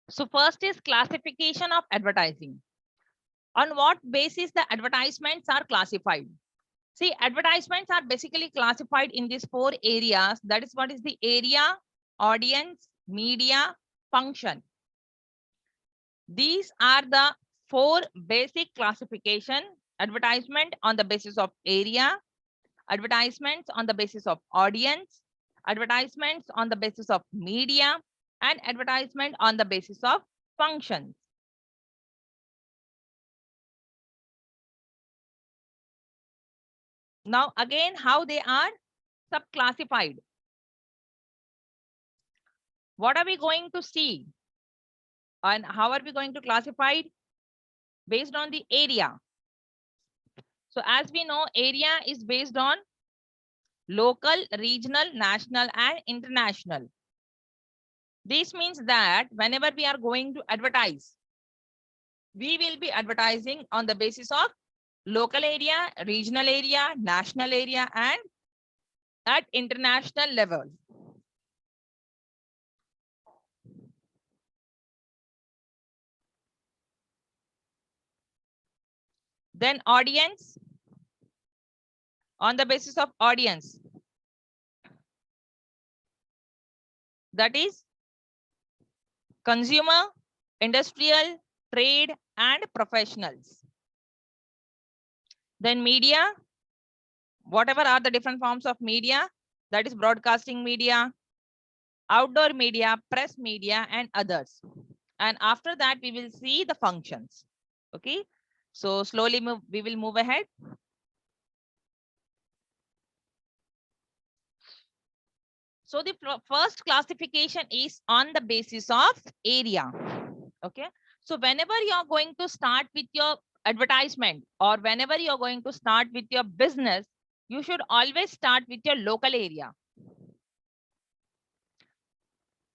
So first is classification of advertising. On what basis the advertisements are classified? See, advertisements are basically classified in these four areas. That is what is the area, audience, media, function. These are the four basic classification: advertisement on the basis of area, advertisements on the basis of audience, advertisements on the basis of media, and advertisement on the basis of functions. Now, again, how they are sub-classified. What are we going to see? And how are we going to classify it? Based on the area. So as we know, area is based on local, regional, national, and international. This means that whenever we are going to advertise, we will be advertising on the basis of local area, regional area, national area, and at international level. Then audience, on the basis of audience. That is consumer, industrial, trade, and professionals. Then media, whatever are the different forms of media, that is broadcasting media, outdoor media, press media, and others. And after that, we will see the functions. Okay. So slowly we will move ahead. So the first classification is on the basis of area. Okay. So whenever you're going to start with your advertisement, or whenever you're going to start with your business, you should always start with your local area.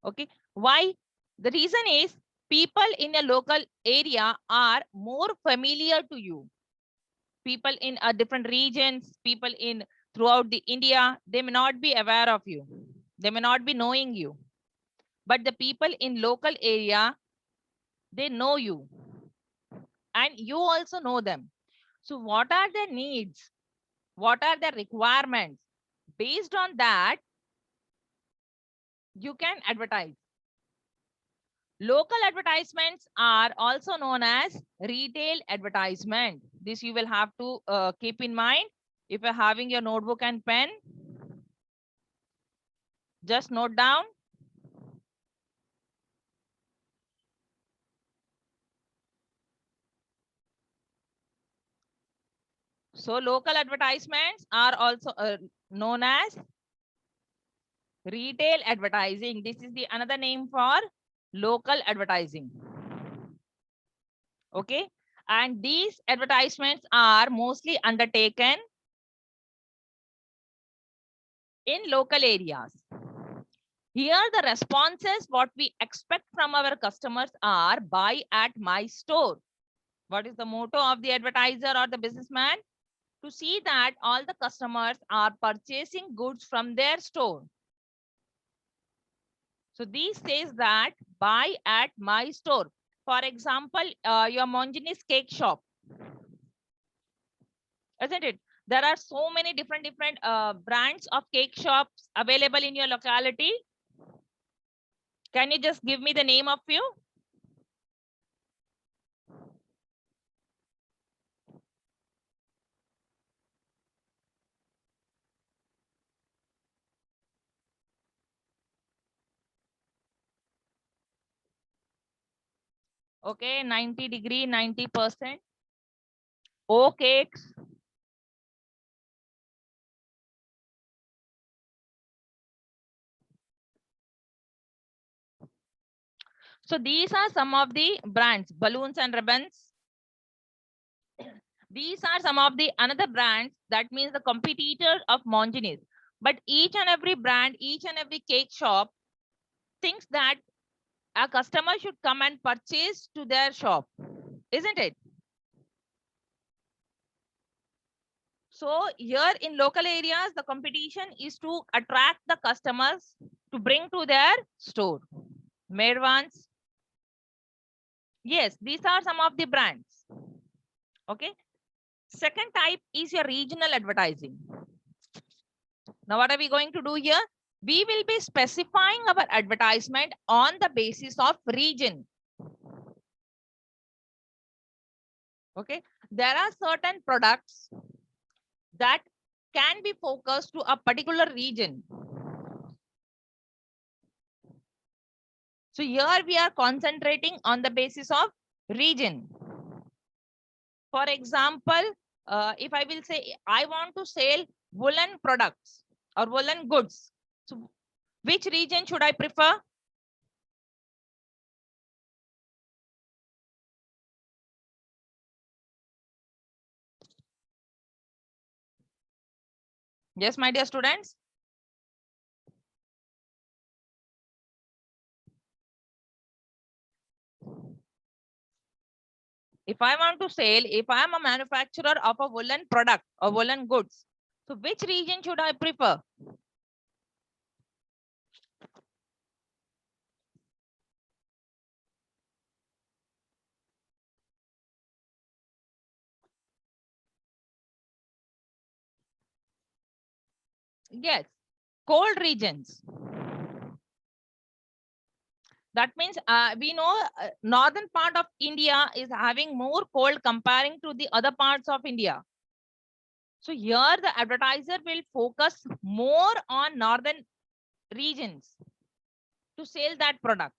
Okay. Why? The reason is people in a local area are more familiar to you. People in different regions, people in throughout the India, they may not be aware of you. They may not be knowing you. But the people in local area, they know you. And you also know them. So what are their needs? What are their requirements? Based on that, you can advertise. Local advertisements are also known as retail advertisement. This you will have to keep in mind. If you're having your notebook and pen, just note down. So local advertisements are also known as retail advertising. This is the another name for local advertising. Okay. And these advertisements are mostly undertaken in local areas. Here the responses what we expect from our customers are buy at my store. What is the motto of the advertiser or the businessman? To see that all the customers are purchasing goods from their store. So this says that buy at my store. For example, your Monjini's cake shop, isn't it? There are so many different brands of cake shops available in your locality. Can you just give me the name of few? Okay, 90-degree, 90%. O cakes. So these are some of the brands, balloons and ribbons. These are some of the another brands, that means the competitors of Monjini's. But each and every brand, each and every cake shop thinks that a customer should come and purchase to their shop, isn't it? So here in local areas, the competition is to attract the customers to bring to their store. Made ones, Yes, these are some of the brands. Okay. Second type is your regional advertising. Now, what are we going to do here? We will be specifying our advertisement on the basis of region. Okay. There are certain products that can be focused to a particular region. So here we are concentrating on the basis of region. For example, if I will say I want to sell woolen products or woolen goods, so which region should I prefer? Yes, my dear students. If I want to sell, if I am a manufacturer of a woolen product or woolen goods, so which region should I prefer? Yes, cold regions. That means we know northern part of India is having more cold comparing to the other parts of India. So here the advertiser will focus more on northern regions to sell that product.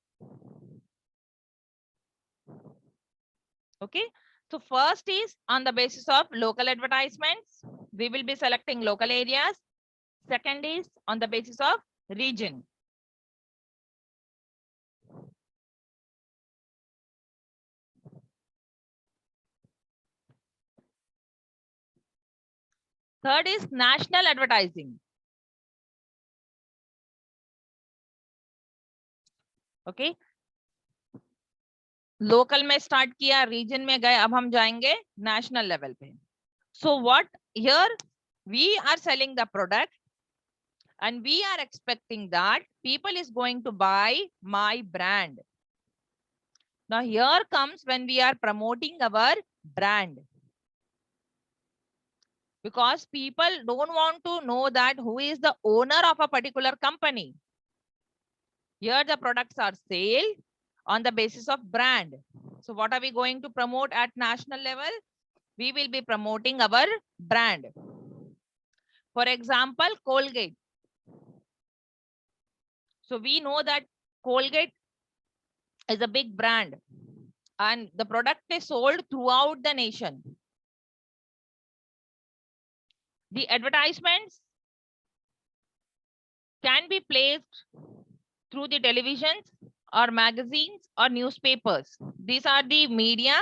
Okay. So first is on the basis of local advertisements. We will be selecting local areas. Second is on the basis of region. Third is national advertising. Okay. Local में start किया, reason में गए, अब हम जाएंगे national level पे. So what here we are selling the product and we are expecting that people is going to buy my brand. Now here comes when we are promoting our brand, because people don't want to know that who is the owner of a particular company. Here the products are sold on the basis of brand. So what are we going to promote at national level? We will be promoting our brand. For example, Colgate. So we know that Colgate is a big brand and the product is sold throughout the nation. The advertisements can be placed through the televisions or magazines or newspapers. These are the media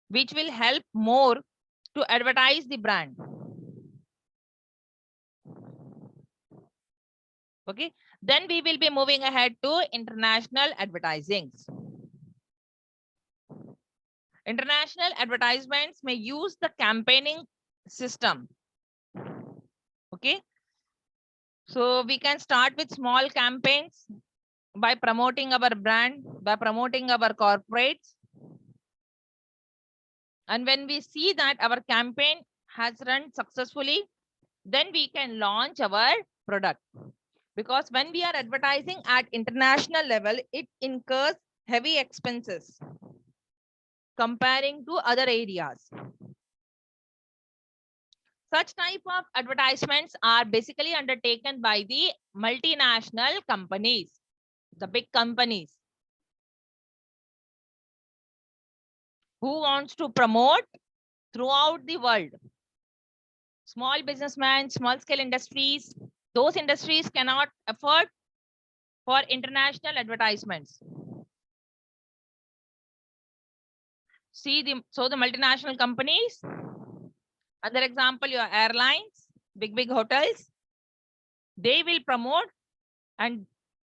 which will help more to advertise the brand. Okay, then we will be moving ahead to international advertising. International advertisements may use the campaigning system. Okay, so we can start with small campaigns by promoting our brand, by promoting our corporates. And when we see that our campaign has run successfully, then we can launch our product. Because when we are advertising at international level, it incurs heavy expenses comparing to other areas. Such type of advertisements are basically undertaken by the multinational companies, the big companies, who wants to promote throughout the world. Small businessmen, small scale industries, those industries cannot afford for international advertisements. See the multinational companies, other example, your airlines, big hotels, they will promote and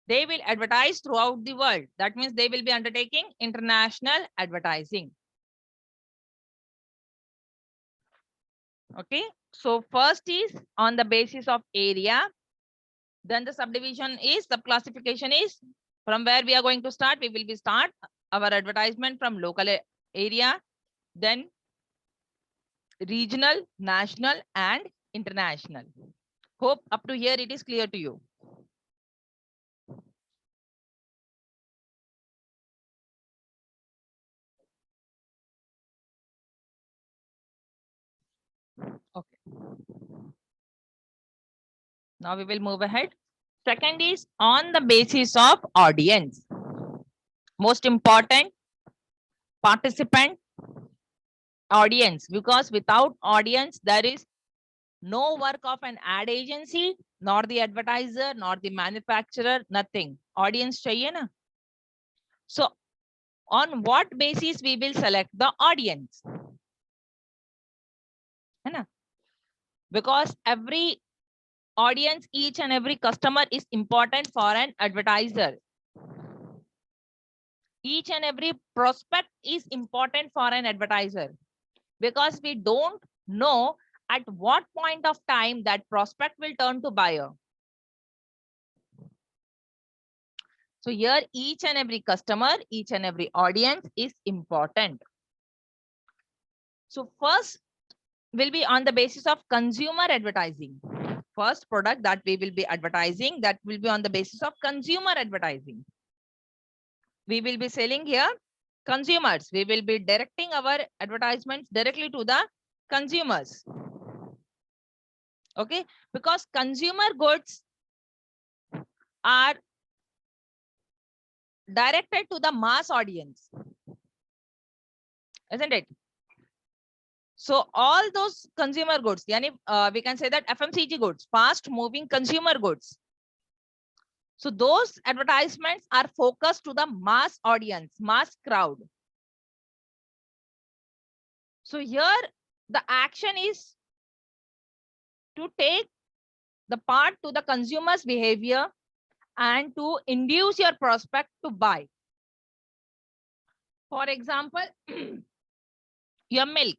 they will advertise throughout the world. That means they will be undertaking international advertising. Okay, so first is on the basis of area. Then the subdivision is, subclassification is from where we are going to start. We will be start our advertisement from local area, then regional, national, and international. Hope up to here it is clear to you. Okay. Now we will move ahead. Second is on the basis of audience. Most important, participant, audience, because without audience, there is no work of an ad agency, nor the advertiser, nor the manufacturer, nothing. Audience chahiye na? So on what basis we will select the audience? Hai na? Because every audience, each and every customer is important for an advertiser. Each and every prospect is important for an advertiser, because we don't know at what point of time that prospect will turn to buyer. So here each and every customer, each and every audience is important. So first will be on the basis of consumer advertising. First product that we will be advertising, that will be on the basis of consumer advertising. We will be selling here consumers. We will be directing our advertisements directly to the consumers. Okay, because consumer goods are directed to the mass audience, isn't it? So all those consumer goods, yani, we can say that FMCG goods, fast moving consumer goods. So those advertisements are focused to the mass audience, mass crowd. So here the action is to take the part to the consumer's behavior and to induce your prospect to buy. For example, your milk.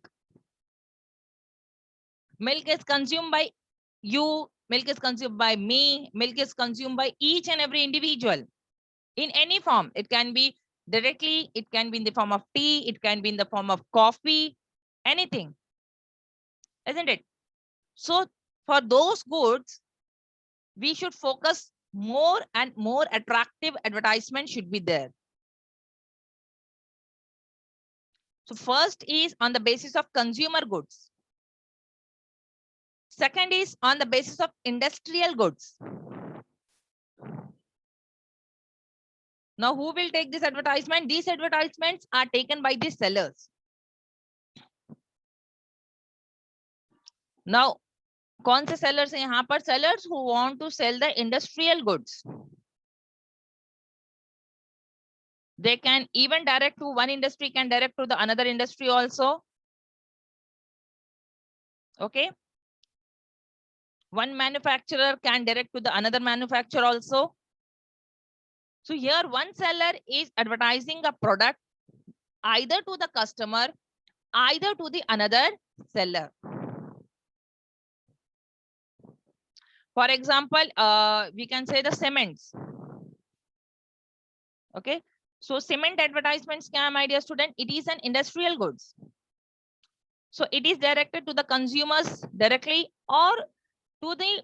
Milk is consumed by you, milk is consumed by me, milk is consumed by each and every individual in any form. It can be directly, it can be in the form of tea, it can be in the form of coffee, anything, isn't it? So for those goods, we should focus more and more attractive advertisement should be there. So first is on the basis of consumer goods. Second is on the basis of industrial goods. Now, who will take this advertisement? These advertisements are taken by the sellers. Now, कौन से sellers हैं यहाँ पर? Sellers who want to sell the industrial goods. They can even direct to one industry, can direct to the another industry also. Okay. One manufacturer can direct to the another manufacturer also. So here one seller is advertising a product either to the customer, either to the another seller. For example, we can say the cements. Okay. So cement advertisements, my dear student, it is an industrial goods. So it is directed to the consumers directly or to the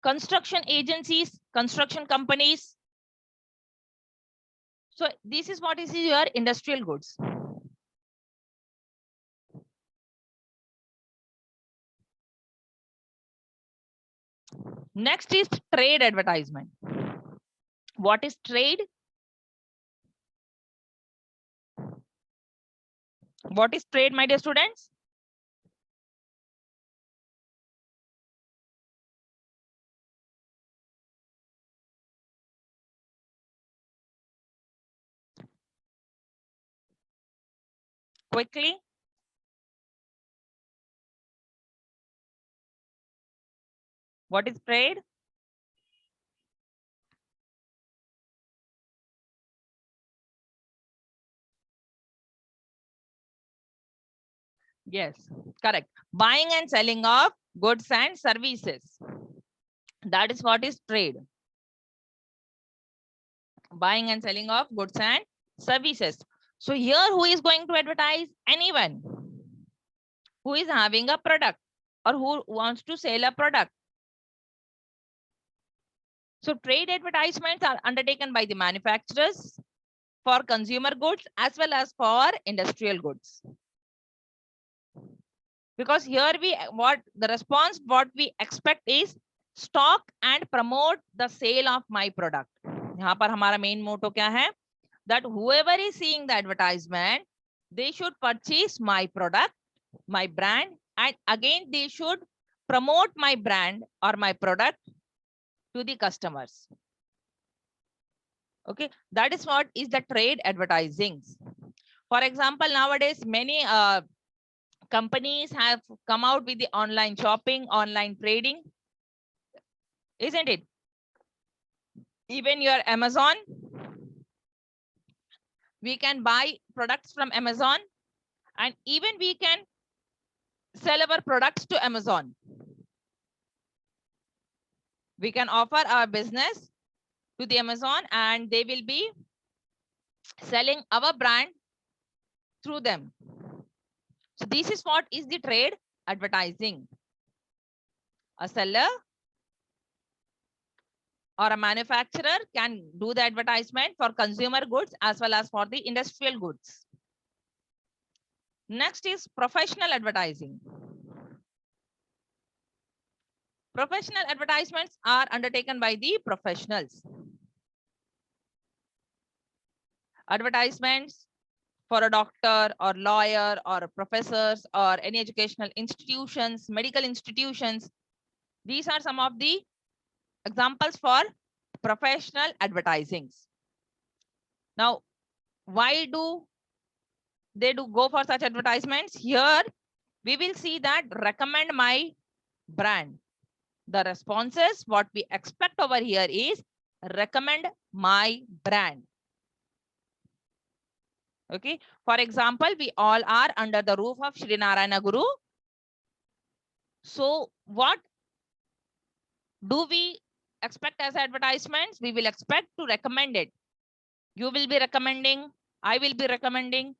construction agencies, construction companies. So this is what is your industrial goods. Next is trade advertisement. What is trade? What is trade, my dear students? Quickly. What is trade? Yes, correct. Buying and selling of goods and services. That is what is trade. buying and selling of goods and services. So here who is going to advertise? Anyone who is having a product or who wants to sell a product. So trade advertisements are undertaken by the manufacturers for consumer goods as well as for industrial goods. Because here what we expect is stock and promote the sale of my product. यहाँ पर हमारा main motto क्या है? That whoever is seeing the advertisement, they should purchase my product, my brand, and again they should promote my brand or my product to the customers. Okay, that is what is the trade advertising. For example, nowadays many companies have come out with the online shopping, online trading, isn't it? Even your Amazon, we can buy products from Amazon, and even we can sell our products to Amazon. We can offer our business to the Amazon and they will be selling our brand through them. So this is what is the trade advertising. A seller or a manufacturer can do the advertisement for consumer goods as well as for the industrial goods. Next is professional advertising. Professional advertisements are undertaken by the professionals. Advertisements for a doctor or lawyer or professors or any educational institutions, medical institutions. These are some of the examples for professional advertisings. Now, why do they go for such advertisements? Here, we will see that recommend my brand. The responses, what we expect over here is recommend my brand. Okay. For example, we all are under the roof of Shri Narayana Guru. So what do we expect as advertisements? We will expect to recommend it. You will be recommending, I will be recommending,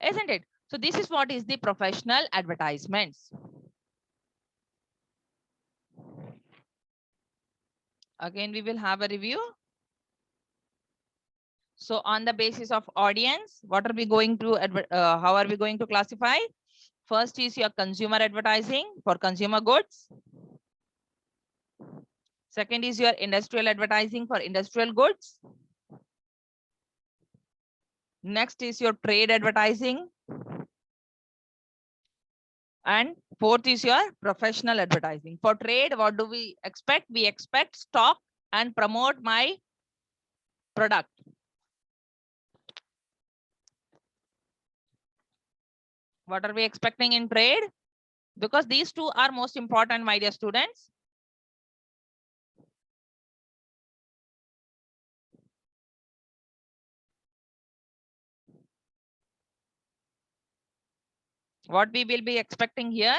isn't it? So this is what is the professional advertisements. Again, we will have a review. So on the basis of audience, what are we going to, how are we going to classify? First is your consumer advertising for consumer goods. Second is your industrial advertising for industrial goods. Next is your trade advertising. And fourth is your professional advertising. For trade, what do we expect? We expect stock and promote my product. What are we expecting in trade? Because these two are most important, my dear students. What we will be expecting here?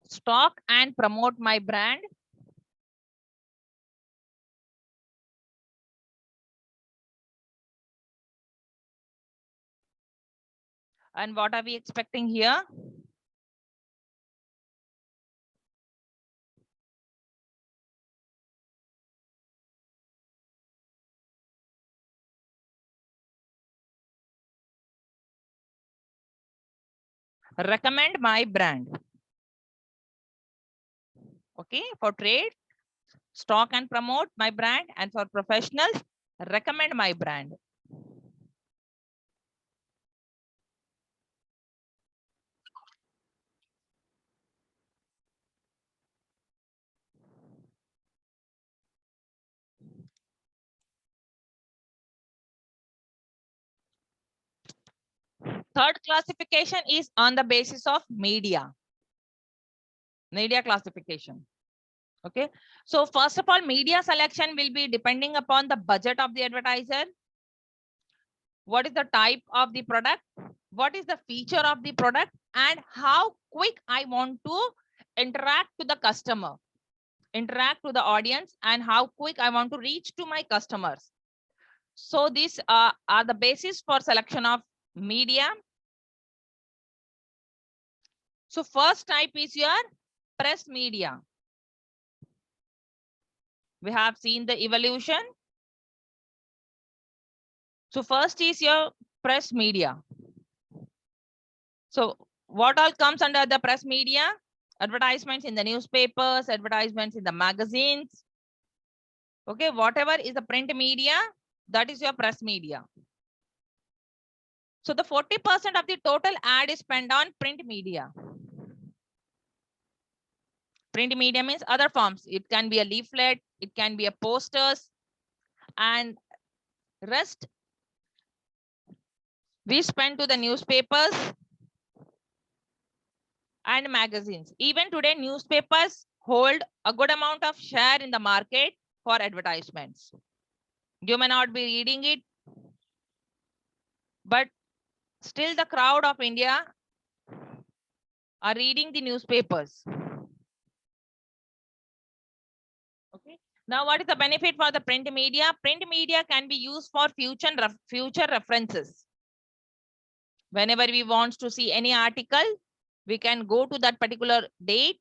Stock and promote my brand. And what are we expecting here? Recommend my brand. Okay, for trade, stock and promote my brand, and for professionals, recommend my brand. Third classification is on the basis of media. Media classification. Okay, so first of all, media selection will be depending upon the budget of the advertiser. What is the type of the product? What is the feature of the product? And how quick I want to interact to the customer, interact to the audience, and how quick I want to reach to my customers. So these are the basis for selection of media. So first type is your press media. We have seen the evolution. So first is your press media. So what all comes under the press media? Advertisements in the newspapers, advertisements in the magazines. Okay, whatever is the print media, that is your press media. So the 40% of the total ad is spent on print media. Print media means other forms. It can be a leaflet, it can be a posters, and rest we spend to the newspapers and magazines. Even today, newspapers hold a good amount of share in the market for advertisements. You may not be reading it, but still the crowd of India are reading the newspapers. Okay. Now, what is the benefit for the print media? Print media can be used for future references. Whenever we want to see any article, we can go to that particular date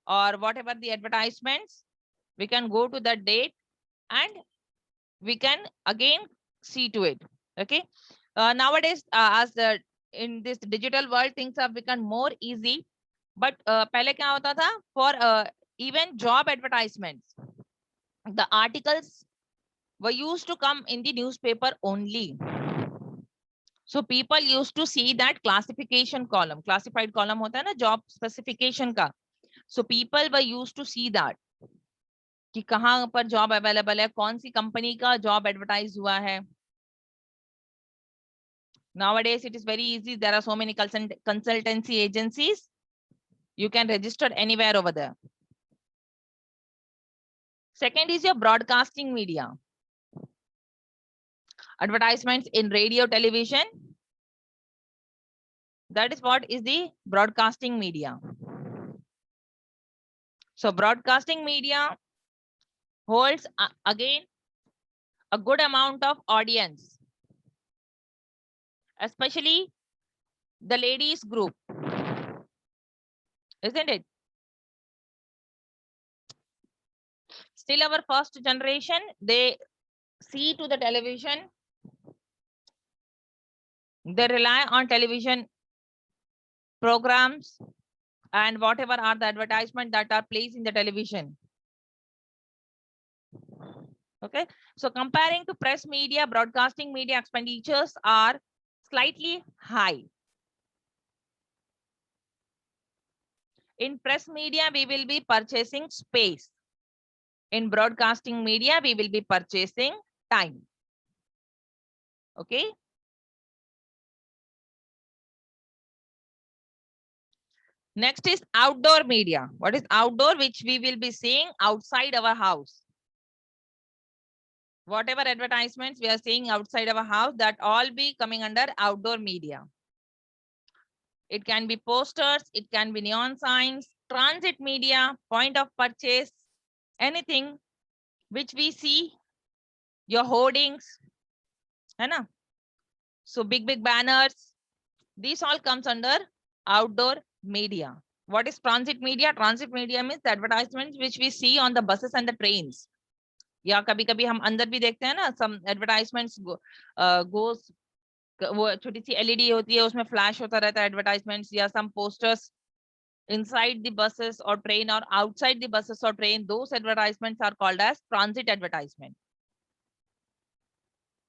or whatever the advertisements, we can go to that date and we can again see to it. Okay. Nowadays, as the in this digital world, things have become more easy. But पहले क्या होता था? For even job advertisements, the articles were used to come in the newspaper only. So people used to see that classification column, classified column होता है ना job specification का. So people were used to see that कि कहाँ पर job available है, कौन सी company का job advertise हुआ है. Nowadays, it is very easy. There are so many consultancy agencies. You can register anywhere over there. Second is your broadcasting media. Advertisements in radio, television. That is what is the broadcasting media. So broadcasting media holds again a good amount of audience, especially the ladies group, isn't it? Still our first generation, they see to the television. They rely on television programs and whatever are the advertisements that are placed in the television. Okay, so comparing to press media, broadcasting media expenditures are slightly high. In press media, we will be purchasing space. In broadcasting media, we will be purchasing time. Okay. Next is outdoor media. What is outdoor? Which we will be seeing outside our house. Whatever advertisements we are seeing outside our house, that all be coming under outdoor media. It can be posters, it can be neon signs, transit media, point of purchase, anything which we see, your hoardings, hai na? So big banners, these all comes under outdoor media. What is transit media? Transit media means the advertisements which we see on the buses and the trains. या कभी कभी हम अंदर भी देखते हैं ना, some advertisements goes, वो छोटी सी LED होती है, उसमें फ्लैश होता रहता है advertisements, या some posters inside the buses or train or outside the buses or train. Those advertisements are called as transit advertisement.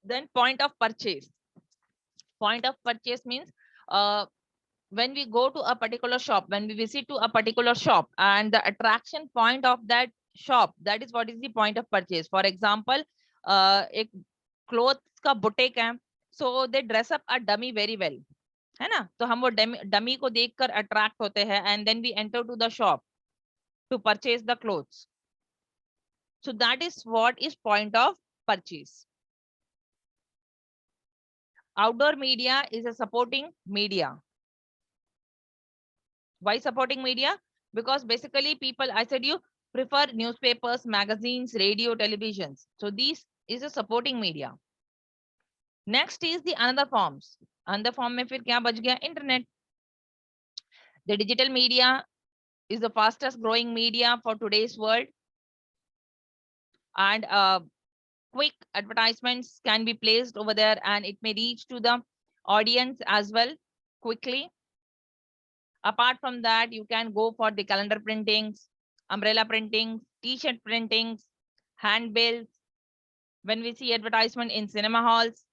Then point of purchase. Point of purchase means when we go to a particular shop, when we visit to a particular shop, and the attraction point of that shop, that is what is the point of purchase. For example, एक clothes का boutique है, so they dress up a dummy very well, है ना? तो हम वो dummy को देखकर attract होते हैं, and then we enter to the shop to purchase the clothes. So that is what is point of purchase. Outdoor media is a supporting media. Why supporting media? Because basically people, I said you prefer newspapers, magazines, radio, televisions. So these is a supporting media. Next is the another forms. Another form में फिर क्या बच गया? Internet. The digital media is the fastest growing media for today's world. And quick advertisements can be placed over there and it may reach to the audience as well quickly. Apart from that, you can go for the calendar printings, umbrella printings, t-shirt printings, handbills. When we see advertisement in cinema halls,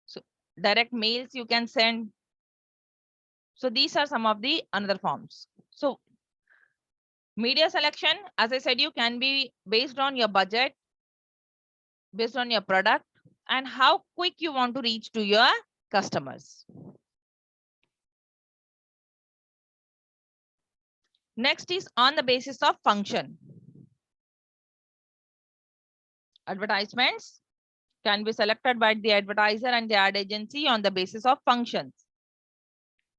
so direct mails you can send. So these are some of the another forms. So media selection, as I said, you can be based on your budget, based on your product, and how quick you want to reach to your customers. Next is on the basis of function. Advertisements can be selected by the advertiser and the ad agency on the basis of functions.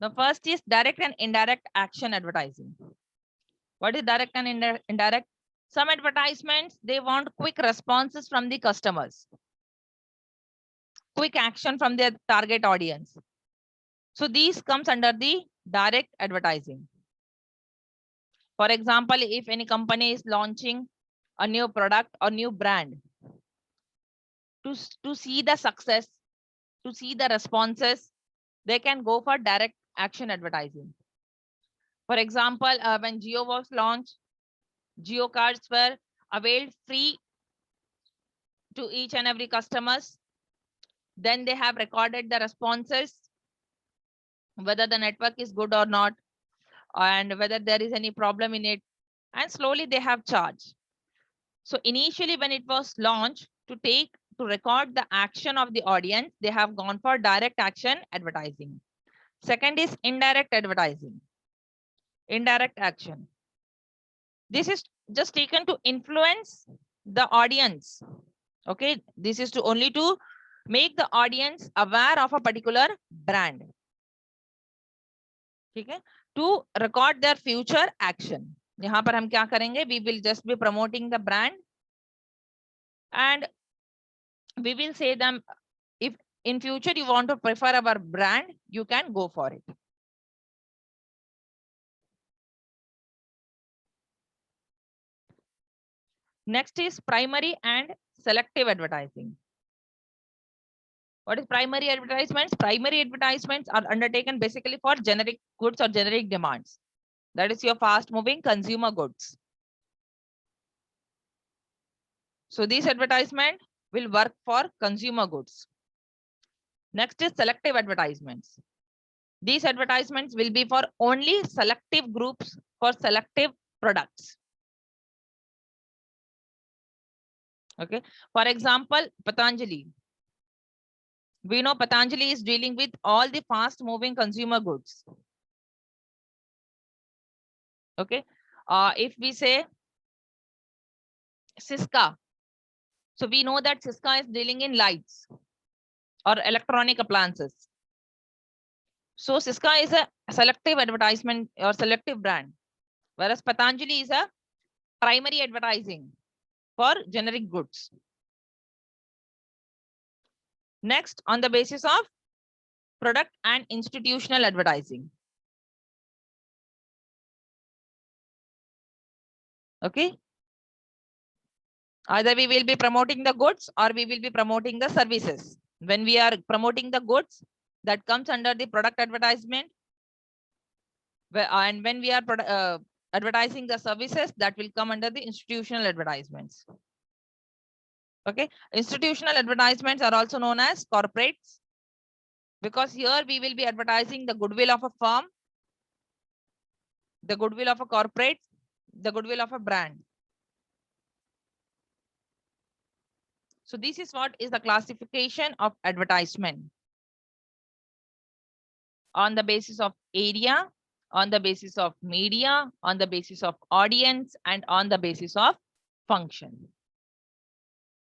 The first is direct and indirect action advertising. What is direct and indirect? Some advertisements, they want quick responses from the customers, quick action from their target audience. So these comes under the direct advertising. For example, if any company is launching a new product or new brand, to see the success, to see the responses, they can go for direct action advertising. For example, when Jio was launched, Jio cards were availed free to each and every customers. Then they have recorded the responses, whether the network is good or not, and whether there is any problem in it. And slowly they have charged. So initially when it was launched, to record the action of the audience, they have gone for direct action advertising. Second is indirect advertising. Indirect action. This is just taken to influence the audience. Okay, this is to only to make the audience aware of a particular brand. ठीक है, to record their future action. यहाँ पर हम क्या करेंगे? We will just be promoting the brand and we will say them, if in future you want to prefer our brand, you can go for it. Next is primary and selective advertising. What is primary advertisements? Primary advertisements are undertaken basically for generic goods or generic demands. That is your fast moving consumer goods. So this advertisement will work for consumer goods. Next is selective advertisements. These advertisements will be for only selective groups, for selective products. Okay. For example, Patanjali. We know Patanjali is dealing with all the fast moving consumer goods. Okay. If we say Syska, so we know that Syska is dealing in lights or electronic appliances. So Syska is a selective advertisement or selective brand, whereas Patanjali is a primary advertising for generic goods. Next, on the basis of product and institutional advertising. Okay. Either we will be promoting the goods or we will be promoting the services. When we are promoting the goods, that comes under the product advertisement. And when we are advertising the services, that will come under the institutional advertisements. Okay. Institutional advertisements are also known as corporates, because here we will be advertising the goodwill of a firm, the goodwill of a corporate, the goodwill of a brand. So this is what is the classification of advertisement on the basis of area, on the basis of media, on the basis of audience, and on the basis of function.